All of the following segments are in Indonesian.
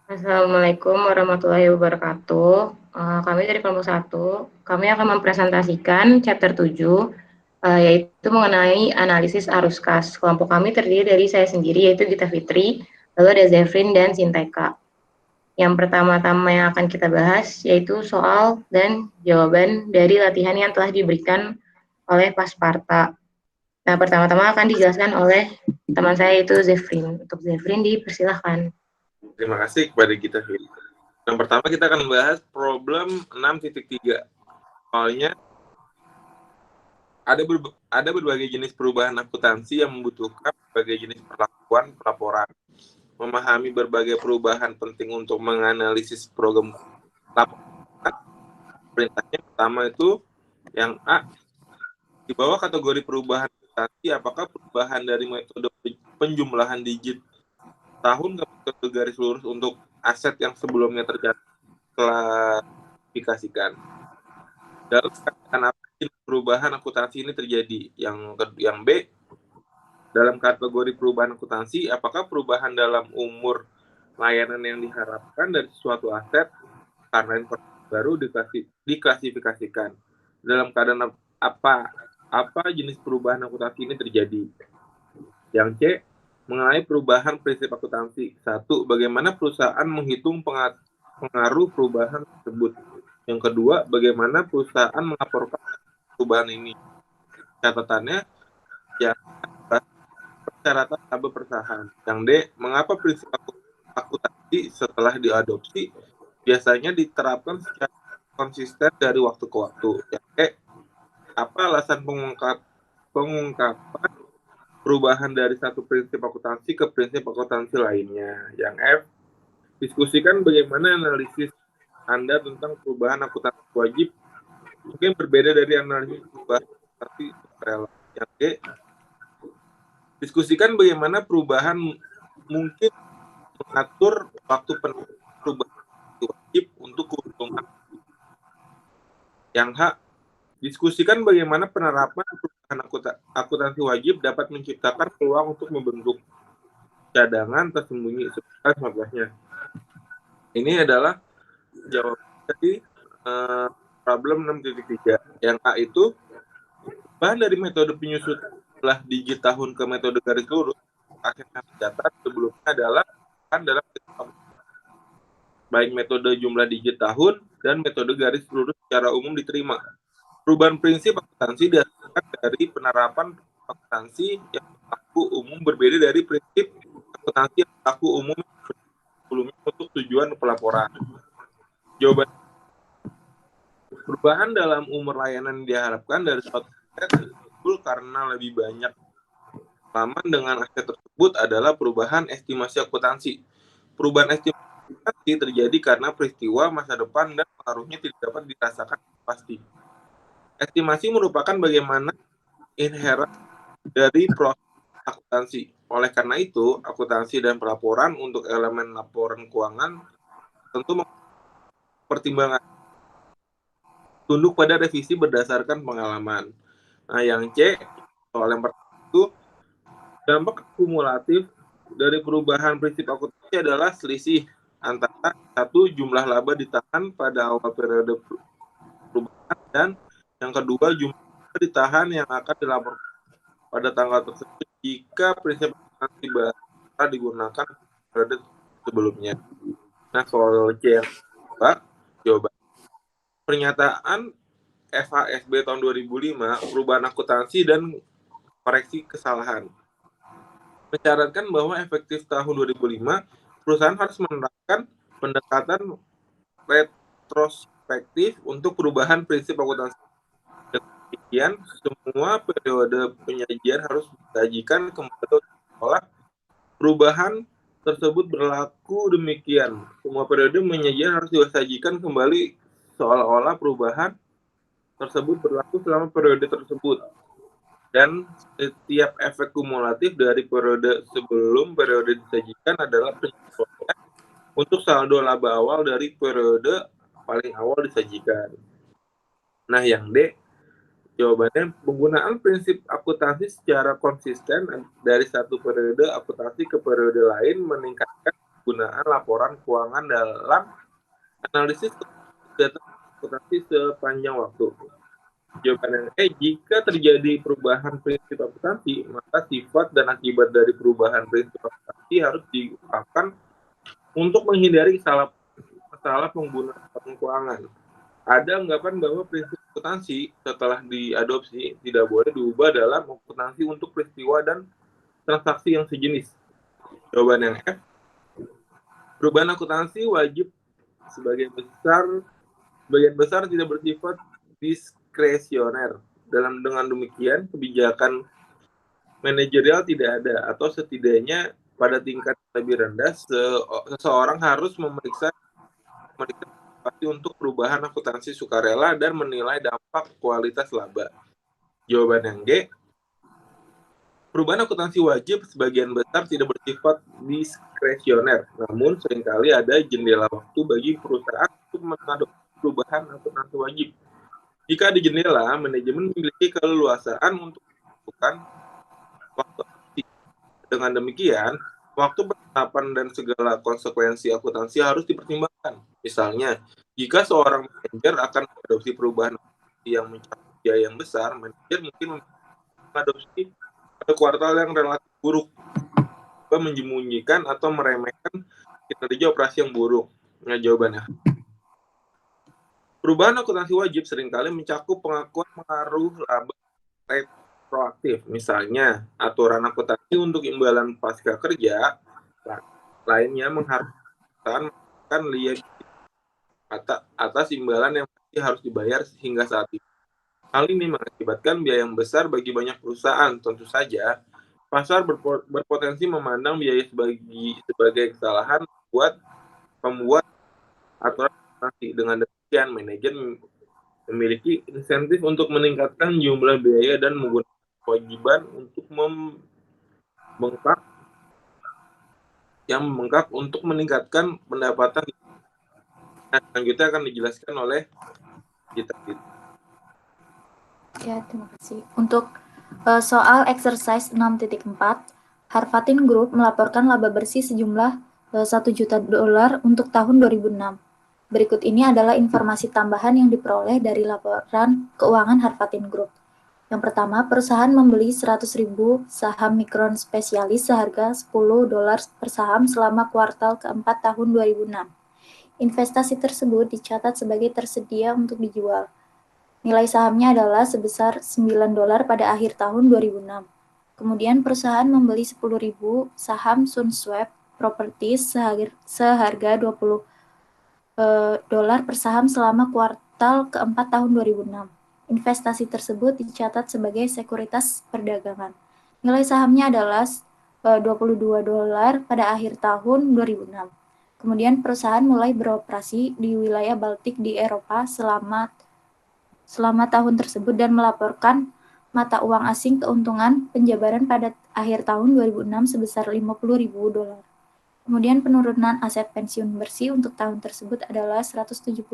Assalamualaikum warahmatullahi wabarakatuh. Kami dari kelompok 1, kami akan mempresentasikan chapter 7, yaitu mengenai analisis arus kas. Kelompok kami terdiri dari saya sendiri, yaitu Gita Fitri, lalu ada Zefrin dan Sinteka. Yang pertama-tama yang akan kita bahas yaitu soal dan jawaban dari latihan yang telah diberikan oleh Pasparta. Nah, pertama-tama akan dijelaskan oleh teman saya, yaitu Zefrin. Untuk Zefrin, dipersilahkan. Terima kasih kepada kita. Yang pertama kita akan membahas problem 6.3. Soalnya ada berbagai jenis perubahan akuntansi yang membutuhkan berbagai jenis perlakuan pelaporan. Memahami berbagai perubahan penting untuk menganalisis program laporan. Perintahnya pertama itu yang A, di bawah kategori perubahan akuntansi, apakah perubahan dari metode penjumlahan digit tahun ke metode garis lurus untuk aset yang sebelumnya terklasifikasikan. Dalam keadaan apa perubahan akuntansi ini terjadi? Yang B, dalam kategori perubahan akuntansi, apakah perubahan dalam umur layanan yang diharapkan dari suatu aset karena informasi baru diklasifikasikan? Dalam keadaan apa jenis perubahan akuntansi ini terjadi? Yang C, mengenai perubahan prinsip akuntansi. 1. Bagaimana perusahaan menghitung pengaruh perubahan tersebut. Yang kedua, bagaimana perusahaan melaporkan perubahan ini. Catatannya, yang persyaratan laba persahan. Yang D, mengapa prinsip akuntansi setelah diadopsi biasanya diterapkan secara konsisten dari waktu ke waktu. Yang E, apa alasan pengungkapan perubahan dari satu prinsip akuntansi ke prinsip akuntansi lainnya. Yang F, diskusikan bagaimana analisis Anda tentang perubahan akuntansi wajib mungkin berbeda dari analisis perubahan akuntansi sukarela. Yang G, diskusikan bagaimana perubahan mungkin mengatur waktu perubahan wajib untuk keuntungan. Yang H, diskusikan bagaimana penerapan perubahan akuntansi wajib dapat menciptakan peluang untuk membentuk cadangan tersembunyi sebesar. Ini adalah jawaban dari problem 6.3. Yang A itu bahan dari metode penyusutan jumlah digit tahun ke metode garis lurus akhirnya tercatat sebelumnya adalah dalam baik metode jumlah digit tahun dan metode garis lurus secara umum diterima. Perubahan prinsip akuntansi dihasilkan dari penerapan akuntansi yang berlaku umum berbeda dari prinsip akuntansi yang berlaku umum sebelumnya untuk tujuan pelaporan. Jawaban, perubahan dalam umur layanan diharapkan dari suatu aset karena lebih banyak pengalaman dengan aset tersebut adalah perubahan estimasi akuntansi. Perubahan estimasi akuntansi terjadi karena peristiwa masa depan dan pengaruhnya tidak dapat dirasakan pasti. Estimasi merupakan bagaimana inherent dari proses akuntansi. Oleh karena itu, akuntansi dan pelaporan untuk elemen laporan keuangan tentu pertimbangan tunduk pada revisi berdasarkan pengalaman. Nah, yang C, soal yang pertama itu dampak kumulatif dari perubahan prinsip akuntansi adalah selisih antara satu jumlah laba ditahan pada awal periode perubahan dan yang kedua jumlah laba ditahan yang akan dilaporkan pada tanggal tersebut jika prinsip akuntansi baru digunakan periode sebelumnya. Nah, soal C yang kedua, jawaban pernyataan FHSB tahun 2005 perubahan akuntansi dan koreksi kesalahan mencaratkan bahwa efektif tahun 2005 perusahaan harus menerapkan pendekatan retrospektif untuk perubahan prinsip akuntansi. Demikian, semua periode penyajian harus disajikan kembali seolah perubahan tersebut berlaku demikian. Semua periode penyajian harus disajikan kembali seolah-olah perubahan tersebut berlaku selama periode tersebut. Dan setiap efek kumulatif dari periode sebelum periode disajikan adalah penyesuaian untuk saldo laba awal dari periode paling awal disajikan. Nah, yang D, jawabannya penggunaan prinsip akuntansi secara konsisten dari satu periode akuntansi ke periode lain meningkatkan penggunaan laporan keuangan dalam analisis data akuntansi sepanjang waktu. Jawaban yang jika terjadi perubahan prinsip akuntansi, maka sifat dan akibat dari perubahan prinsip akuntansi harus diungkapkan untuk menghindari masalah penggunaan keuangan. Ada anggapan bahwa prinsip akuntansi setelah diadopsi tidak boleh diubah dalam akuntansi untuk peristiwa dan transaksi yang sejenis. Jawaban yang F, perubahan akuntansi wajib sebagian besar tidak bersifat diskresioner. Dengan demikian, kebijakan manajerial tidak ada, atau setidaknya pada tingkat lebih rendah, seseorang harus memeriksa untuk perubahan akuntansi sukarela dan menilai dampak kualitas laba. Jawaban yang G, perubahan akuntansi wajib sebagian besar tidak bersifat diskresioner, namun seringkali ada jendela waktu bagi perusahaan untuk mengadopsi perubahan akuntansi wajib. Jika di jendela, manajemen memiliki keleluasaan untuk melakukan waktu. Dengan demikian, waktu penetapan dan segala konsekuensi akuntansi harus dipertimbangkan. Misalnya, jika seorang manajer akan mengadopsi perubahan yang mencakup biaya yang besar, manajer mungkin mengadopsi pada kuartal yang relatif buruk, menjemunyikan atau meremehkan kinerja operasi yang buruk. Nah, jawabannya, perubahan akuntansi wajib seringkali mencakup pengakuan pengaruh laba retroaktif. Misalnya, aturan akuntansi untuk imbalan pasca kerja, lainnya mengharuskan lihat atas imbalan yang masih harus dibayar hingga saat ini. Hal ini mengakibatkan biaya yang besar bagi banyak perusahaan. Tentu saja, pasar berpotensi memandang biaya sebagai kesalahan pembuat aturan akuntansi. Dengan demikian, manajer memiliki insentif untuk meningkatkan jumlah biaya dan menggunakan kewajiban untuk membengkak untuk meningkatkan pendapatan. Selanjutnya akan dijelaskan oleh kita. Ya, terima kasih. Untuk soal exercise 6.4, Harvatin Group melaporkan laba bersih sejumlah $1 juta untuk tahun 2006. Berikut ini adalah informasi tambahan yang diperoleh dari laporan keuangan Harvatin Group. Yang pertama, perusahaan membeli 100.000 saham Micron spesialis seharga $10 per saham selama kuartal keempat tahun 2006. Investasi tersebut dicatat sebagai tersedia untuk dijual. Nilai sahamnya adalah sebesar $9 pada akhir tahun 2006. Kemudian perusahaan membeli 10.000 saham Sunswap Properties seharga $20 per saham selama kuartal keempat tahun 2006. Investasi tersebut dicatat sebagai sekuritas perdagangan. Nilai sahamnya adalah $22 pada akhir tahun 2006. Kemudian perusahaan mulai beroperasi di wilayah Baltik di Eropa selama tahun tersebut dan melaporkan mata uang asing keuntungan penjabaran pada akhir tahun 2006 sebesar $50.000. Kemudian penurunan aset pensiun bersih untuk tahun tersebut adalah $175.000,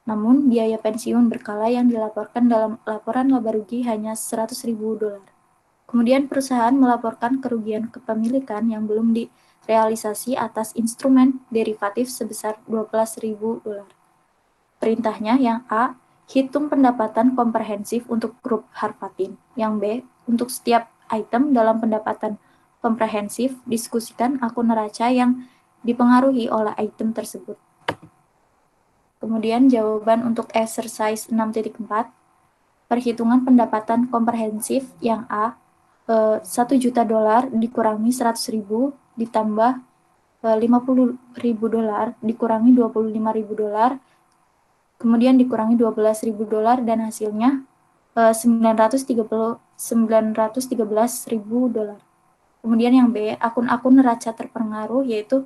namun biaya pensiun berkala yang dilaporkan dalam laporan laba rugi hanya $100.000. Kemudian perusahaan melaporkan kerugian kepemilikan yang belum direalisasi atas instrumen derivatif sebesar $12.000. Perintahnya yang A, hitung pendapatan komprehensif untuk grup Harvatin. Yang B, untuk setiap item dalam pendapatan komprehensif, diskusikan akun neraca yang dipengaruhi oleh item tersebut. Kemudian jawaban untuk exercise 6.4, perhitungan pendapatan komprehensif yang A, $1 juta dikurangi 100.000 ditambah $50.000 dikurangi $25.000, kemudian dikurangi $12.000 dan hasilnya $913.000. Kemudian yang B, akun-akun neraca terpengaruh yaitu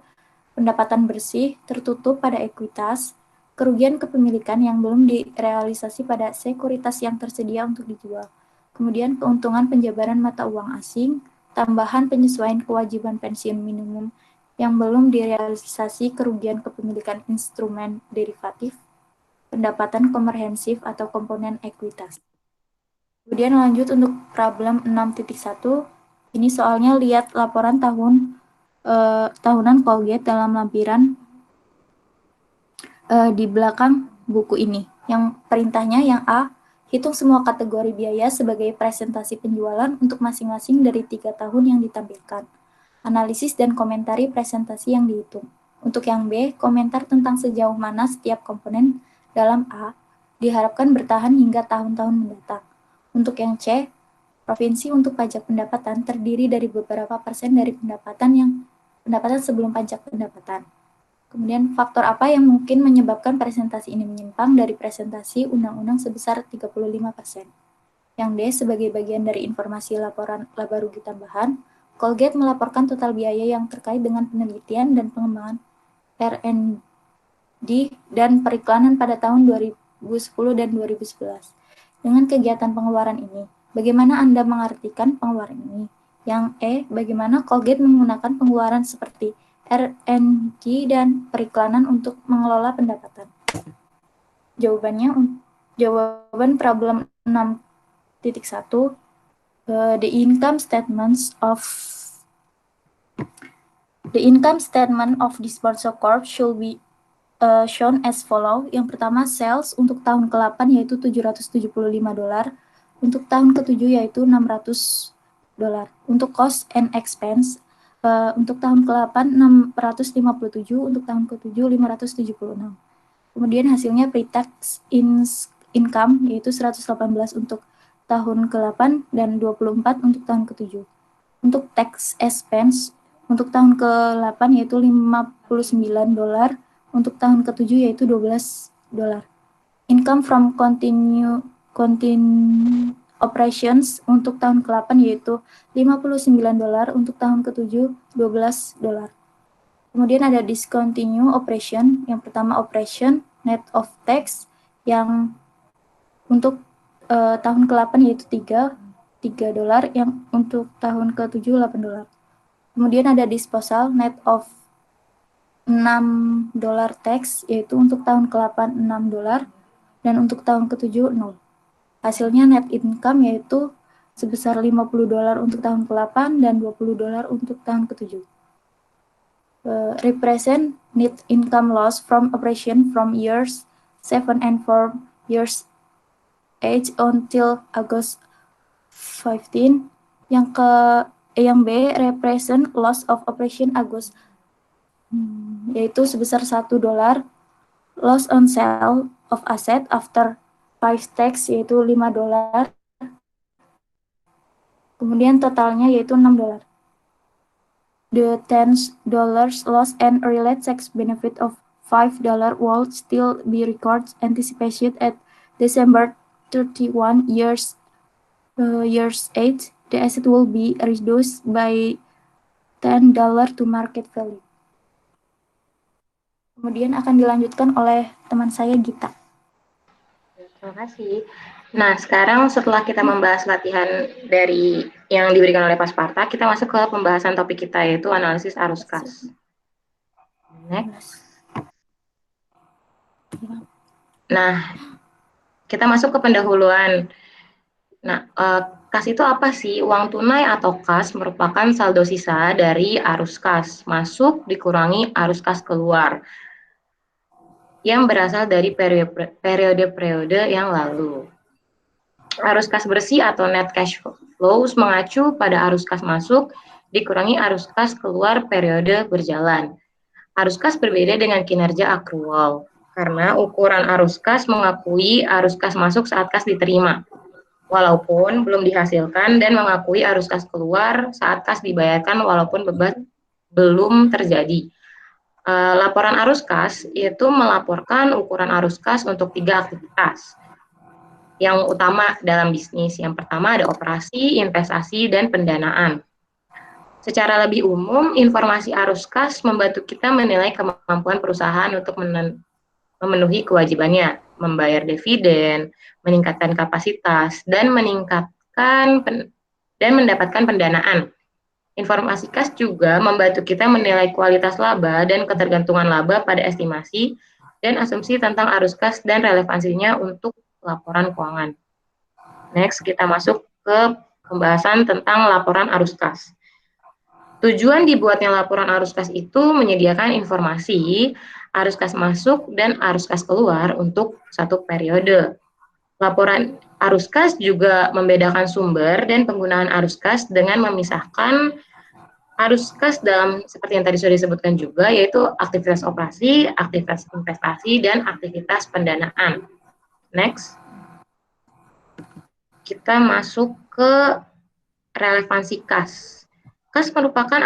pendapatan bersih tertutup pada ekuitas, kerugian kepemilikan yang belum direalisasi pada sekuritas yang tersedia untuk dijual, kemudian keuntungan penjabaran mata uang asing, tambahan penyesuaian kewajiban pensiun minimum yang belum direalisasi, kerugian kepemilikan instrumen derivatif, pendapatan komprehensif atau komponen ekuitas. Kemudian lanjut untuk problem 6.1, ini soalnya lihat laporan tahun tahunan Colgate dalam lampiran di belakang buku ini. Yang perintahnya yang A, hitung semua kategori biaya sebagai presentasi penjualan untuk masing-masing dari 3 tahun yang ditampilkan. Analisis dan komentari presentasi yang dihitung. Untuk yang B, komentar tentang sejauh mana setiap komponen dalam A diharapkan bertahan hingga tahun-tahun mendatang. Untuk yang C, provinsi untuk pajak pendapatan terdiri dari beberapa persen dari pendapatan sebelum pajak pendapatan. Kemudian faktor apa yang mungkin menyebabkan presentasi ini menyimpang dari presentasi undang-undang sebesar 35%. Yang D, sebagai bagian dari informasi laporan laba rugi tambahan, Colgate melaporkan total biaya yang terkait dengan penelitian dan pengembangan R&D dan periklanan pada tahun 2010 dan 2011. Dengan kegiatan pengeluaran ini, bagaimana Anda mengartikan pengeluaran ini? Yang E, bagaimana Colgate menggunakan pengeluaran seperti R&D dan periklanan untuk mengelola pendapatan? Jawaban problem 6.1, the income statement of the sponsor corp should be shown as follow. Yang pertama, sales untuk tahun ke-8 yaitu $775, untuk tahun ke-7 yaitu $600. Untuk cost and expense, untuk tahun ke-8 657, untuk tahun ke-7 576. Kemudian hasilnya pre-tax income yaitu 118 untuk tahun ke-8 dan 24 untuk tahun ke-7. Untuk tax expense untuk tahun ke-8 yaitu $59, untuk tahun ke-7 yaitu $12. Income from continue operations untuk tahun ke-8 yaitu $59, untuk tahun ke-7 $12. Kemudian ada discontinue operation. Yang pertama operation net of tax yang untuk tahun ke-8 yaitu $3, yang untuk tahun ke-7 $8. Kemudian ada disposal net of $6 tax yaitu untuk tahun ke-8 $6 dan untuk tahun ke-7 0. Hasilnya net income yaitu sebesar $50 untuk tahun ke-8 dan $20 untuk tahun ke-7. Represent net income loss from operation from years 7 and 4 years age until August 15. Yang B, represent loss of operation August yaitu sebesar $1. Loss on sale of asset after price tax yaitu $5. Kemudian totalnya yaitu $6. The $10 loss and related tax benefit of $5 will still be recorded anticipated at December 31 years 8. The asset will be reduced by $10 to market value. Kemudian akan dilanjutkan oleh teman saya Gita. Terima kasih. Nah, sekarang setelah kita membahas latihan dari yang diberikan oleh Pasparta, kita masuk ke pembahasan topik kita yaitu analisis arus kas. Next. Nah, kita masuk ke pendahuluan. Nah, kas itu apa sih? Uang tunai atau kas merupakan saldo sisa dari arus kas masuk dikurangi arus kas keluar yang berasal dari periode-periode yang lalu. Arus kas bersih atau net cash flows mengacu pada arus kas masuk dikurangi arus kas keluar periode berjalan. Arus kas berbeda dengan kinerja akrual karena ukuran arus kas mengakui arus kas masuk saat kas diterima, walaupun belum dihasilkan, dan mengakui arus kas keluar saat kas dibayarkan walaupun beban belum terjadi. Laporan arus kas itu melaporkan ukuran arus kas untuk 3 aktivitas yang utama dalam bisnis. Yang pertama ada operasi, investasi, dan pendanaan. Secara lebih umum, informasi arus kas membantu kita menilai kemampuan perusahaan untuk memenuhi kewajibannya, membayar dividen, meningkatkan kapasitas, dan mendapatkan pendanaan. Informasi kas juga membantu kita menilai kualitas laba dan ketergantungan laba pada estimasi dan asumsi tentang arus kas dan relevansinya untuk laporan keuangan. Next, kita masuk ke pembahasan tentang laporan arus kas. Tujuan dibuatnya laporan arus kas itu menyediakan informasi arus kas masuk dan arus kas keluar untuk satu periode. Laporan arus kas juga membedakan sumber dan penggunaan arus kas dengan memisahkan arus kas dalam seperti yang tadi sudah disebutkan juga, yaitu aktivitas operasi, aktivitas investasi, dan aktivitas pendanaan. Next. Kita masuk ke relevansi kas. Kas merupakan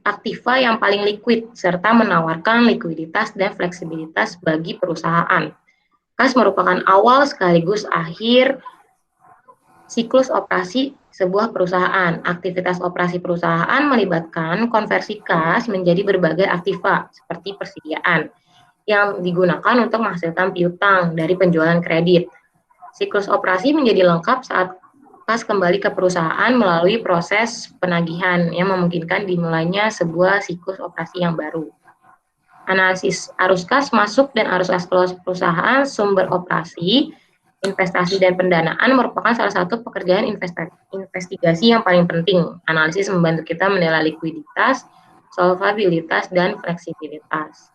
aktiva yang paling liquid serta menawarkan likuiditas dan fleksibilitas bagi perusahaan. Kas merupakan awal sekaligus akhir siklus operasi sebuah perusahaan. Aktivitas operasi perusahaan melibatkan konversi kas menjadi berbagai aktiva seperti persediaan yang digunakan untuk menghasilkan piutang dari penjualan kredit. Siklus operasi menjadi lengkap saat kas kembali ke perusahaan melalui proses penagihan yang memungkinkan dimulainya sebuah siklus operasi yang baru. Analisis arus kas masuk dan arus kas keluar perusahaan, sumber operasi, investasi dan pendanaan merupakan salah satu pekerjaan investigasi yang paling penting. Analisis membantu kita menilai likuiditas, solvabilitas, dan fleksibilitas.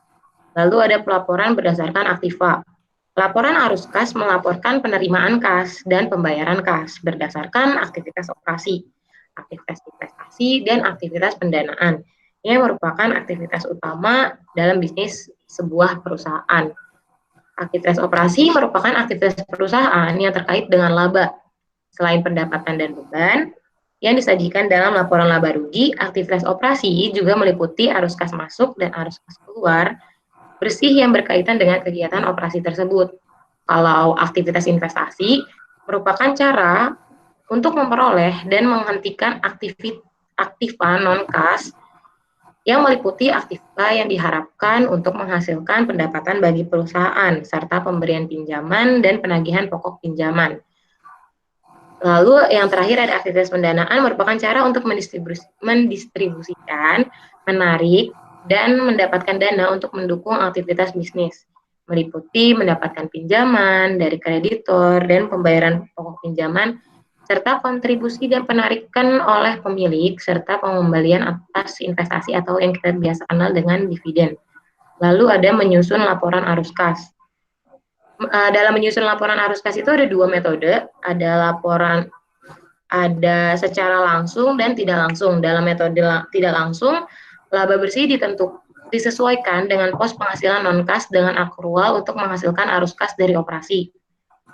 Lalu ada pelaporan berdasarkan aktiva. Laporan arus kas melaporkan penerimaan kas dan pembayaran kas berdasarkan aktivitas operasi, aktivitas investasi, dan aktivitas pendanaan yang merupakan aktivitas utama dalam bisnis sebuah perusahaan. Aktivitas operasi merupakan aktivitas perusahaan yang terkait dengan laba. Selain pendapatan dan beban yang disajikan dalam laporan laba rugi, aktivitas operasi juga meliputi arus kas masuk dan arus kas keluar bersih yang berkaitan dengan kegiatan operasi tersebut. Kalau aktivitas investasi merupakan cara untuk memperoleh dan menghentikan aktiva non-kas yang meliputi aktiva yang diharapkan untuk menghasilkan pendapatan bagi perusahaan, serta pemberian pinjaman dan penagihan pokok pinjaman. Lalu yang terakhir ada aktivitas pendanaan merupakan cara untuk mendistribusikan, menarik, dan mendapatkan dana untuk mendukung aktivitas bisnis, meliputi mendapatkan pinjaman dari kreditor dan pembayaran pokok pinjaman, serta kontribusi dan penarikan oleh pemilik, serta pengembalian atas investasi atau yang kita biasa kenal dengan dividen. Lalu ada menyusun laporan arus kas. Dalam menyusun laporan arus kas itu ada dua metode, ada secara langsung dan tidak langsung. Dalam metode tidak langsung, laba bersih disesuaikan dengan pos penghasilan non-kas dengan akrual untuk menghasilkan arus kas dari operasi.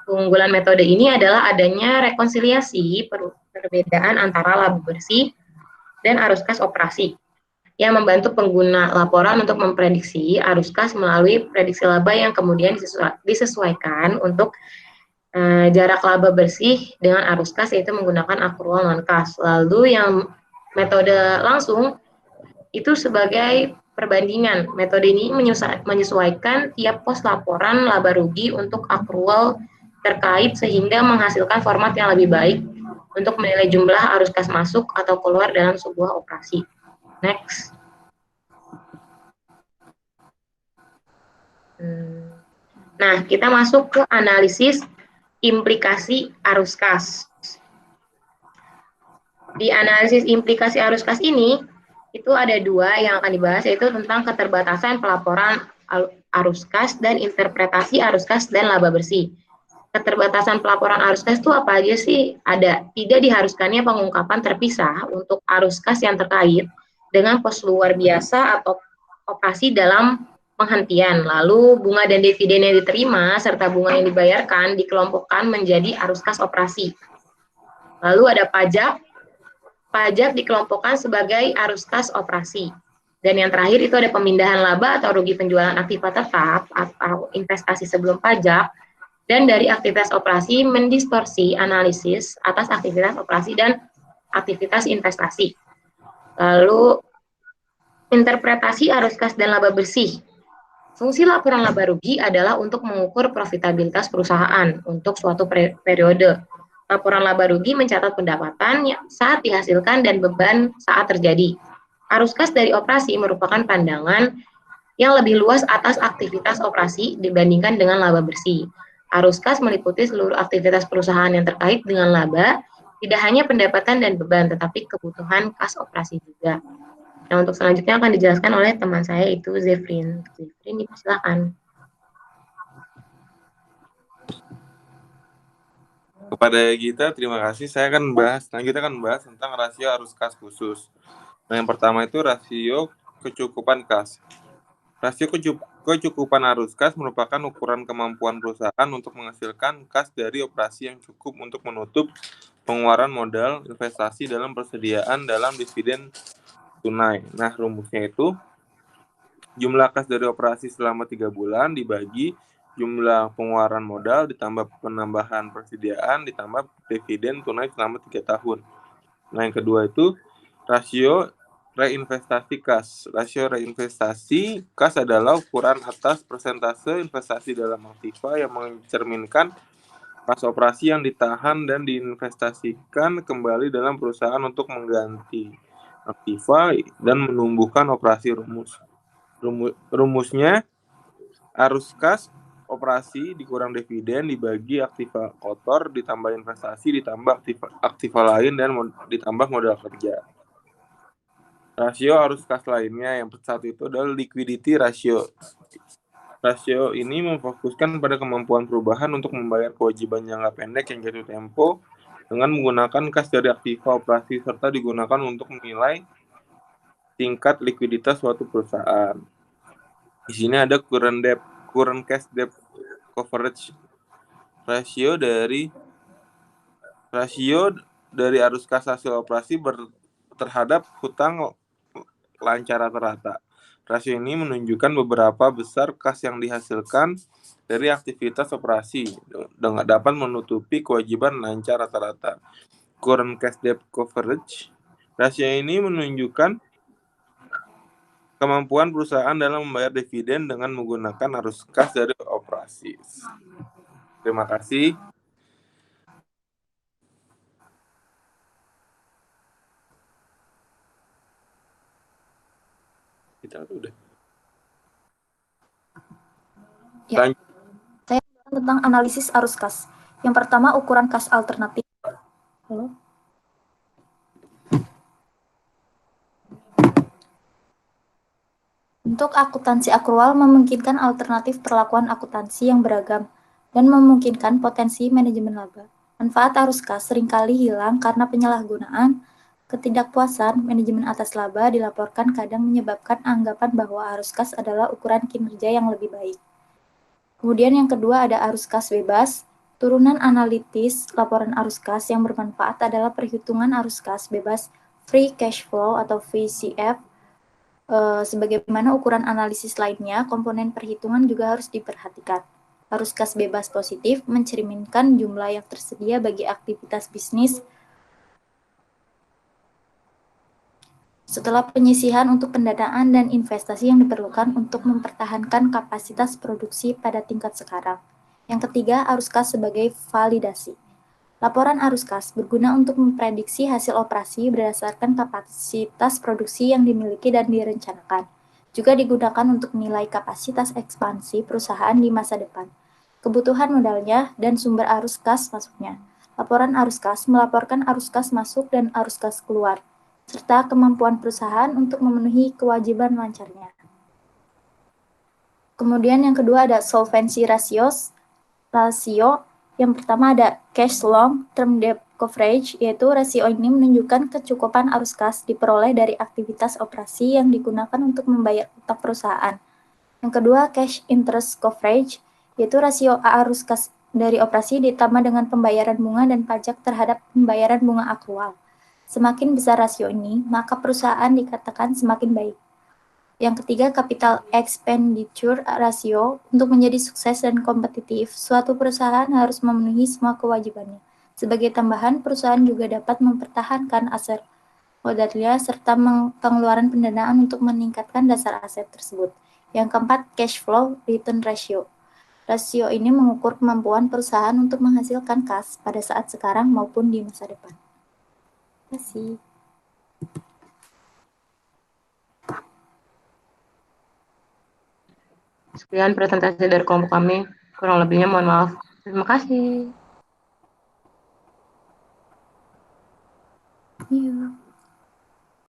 Keunggulan metode ini adalah adanya rekonsiliasi perbedaan antara laba bersih dan arus kas operasi yang membantu pengguna laporan untuk memprediksi arus kas melalui prediksi laba yang kemudian disesuaikan untuk jarak laba bersih dengan arus kas, yaitu menggunakan akrual non-kas. Lalu yang metode langsung itu sebagai perbandingan. Metode ini menyesuaikan tiap pos laporan laba rugi untuk akrual terkait sehingga menghasilkan format yang lebih baik untuk menilai jumlah arus kas masuk atau keluar dalam sebuah operasi. Next. Nah, kita masuk ke analisis implikasi arus kas. Di analisis implikasi arus kas ini, itu ada dua yang akan dibahas, yaitu tentang keterbatasan pelaporan arus kas dan interpretasi arus kas dan laba bersih. Keterbatasan pelaporan arus kas itu apa aja sih? Ada. Tidak diharuskannya pengungkapan terpisah untuk arus kas yang terkait dengan pos luar biasa atau operasi dalam penghentian. Lalu bunga dan dividen yang diterima serta bunga yang dibayarkan dikelompokkan menjadi arus kas operasi. Lalu ada pajak. Pajak dikelompokkan sebagai arus kas operasi. Dan yang terakhir itu ada pemindahan laba atau rugi penjualan aktiva tetap atau investasi sebelum pajak, dan dari aktivitas operasi mendistorsi analisis atas aktivitas operasi dan aktivitas investasi. Lalu interpretasi arus kas dan laba bersih. Fungsi laporan laba rugi adalah untuk mengukur profitabilitas perusahaan untuk suatu periode. Laporan laba rugi mencatat pendapatan saat dihasilkan dan beban saat terjadi. Arus kas dari operasi merupakan pandangan yang lebih luas atas aktivitas operasi dibandingkan dengan laba bersih. Arus kas meliputi seluruh aktivitas perusahaan yang terkait dengan laba, tidak hanya pendapatan dan beban, tetapi kebutuhan kas operasi juga. Nah, untuk selanjutnya akan dijelaskan oleh teman saya, itu Zefrin. Zefrin, dipersilakan. Kepada Gita, terima kasih. Kita akan membahas tentang rasio arus kas khusus. Nah, yang pertama itu rasio kecukupan kas. Rasio kecukupan arus kas merupakan ukuran kemampuan perusahaan untuk menghasilkan kas dari operasi yang cukup untuk menutup pengeluaran modal investasi dalam persediaan dalam dividen tunai. Nah, rumusnya itu jumlah kas dari operasi selama 3 bulan dibagi jumlah pengeluaran modal ditambah penambahan persediaan ditambah dividen tunai selama 3 tahun. Nah, yang kedua itu rasio reinvestasi kas. Rasio reinvestasi kas adalah ukuran atas persentase investasi dalam aktiva yang mencerminkan kas operasi yang ditahan dan diinvestasikan kembali dalam perusahaan untuk mengganti aktiva dan menumbuhkan operasi rumusnya arus kas operasi dikurang dividen dibagi aktiva kotor ditambah investasi ditambah aktiva lain dan ditambah modal kerja. Rasio arus kas lainnya yang satu itu adalah liquidity ratio. Rasio ini memfokuskan pada kemampuan perubahan untuk membayar kewajiban jangka pendek yang jatuh tempo dengan menggunakan kas dari aktiva operasi serta digunakan untuk menilai tingkat likuiditas suatu perusahaan. Di sini ada current cash debt coverage rasio dari arus kas hasil operasi terhadap hutang lancar rata-rata. Rasio ini menunjukkan beberapa besar kas yang dihasilkan dari aktivitas operasi dengan dapat menutupi kewajiban lancar rata-rata. Current cash debt coverage rasio ini menunjukkan kemampuan perusahaan dalam membayar dividen dengan menggunakan arus kas dari operasi. Terima kasih. Kita udah. Ya. Saya tentang analisis arus kas. Yang pertama, ukuran kas alternatif. Halo? Untuk akuntansi akrual memungkinkan alternatif perlakuan akuntansi yang beragam dan memungkinkan potensi manajemen laba. Manfaat arus kas seringkali hilang karena penyalahgunaan, ketidakpuasan manajemen atas laba dilaporkan kadang menyebabkan anggapan bahwa arus kas adalah ukuran kinerja yang lebih baik. Kemudian yang kedua ada arus kas bebas. Turunan analitis laporan arus kas yang bermanfaat adalah perhitungan arus kas bebas free cash flow atau VCF. Sebagaimana ukuran analisis lainnya, komponen perhitungan juga harus diperhatikan. Arus kas bebas positif mencerminkan jumlah yang tersedia bagi aktivitas bisnis setelah penyisihan untuk pendanaan dan investasi yang diperlukan untuk mempertahankan kapasitas produksi pada tingkat sekarang. Yang ketiga, arus kas sebagai validasi. Laporan arus kas berguna untuk memprediksi hasil operasi berdasarkan kapasitas produksi yang dimiliki dan direncanakan. Juga digunakan untuk menilai kapasitas ekspansi perusahaan di masa depan, kebutuhan modalnya, dan sumber arus kas masuknya. Laporan arus kas melaporkan arus kas masuk dan arus kas keluar, serta kemampuan perusahaan untuk memenuhi kewajiban lancarnya. Kemudian yang kedua ada solvency rasio. Yang pertama ada cash long term debt coverage, yaitu rasio ini menunjukkan kecukupan arus kas diperoleh dari aktivitas operasi yang digunakan untuk membayar utang perusahaan. Yang kedua cash interest coverage, yaitu rasio arus kas dari operasi ditambah dengan pembayaran bunga dan pajak terhadap pembayaran bunga akrual. Semakin besar rasio ini, maka perusahaan dikatakan semakin baik. Yang ketiga, capital expenditure ratio. Untuk menjadi sukses dan kompetitif, suatu perusahaan harus memenuhi semua kewajibannya. Sebagai tambahan, perusahaan juga dapat mempertahankan aset modalnya serta pengeluaran pendanaan untuk meningkatkan dasar aset tersebut. Yang keempat, cash flow return ratio. Rasio ini mengukur kemampuan perusahaan untuk menghasilkan kas pada saat sekarang maupun di masa depan. Terima kasih. Sekian presentasi dari kelompok kami. Kurang lebihnya mohon maaf. Terima kasih. Iya.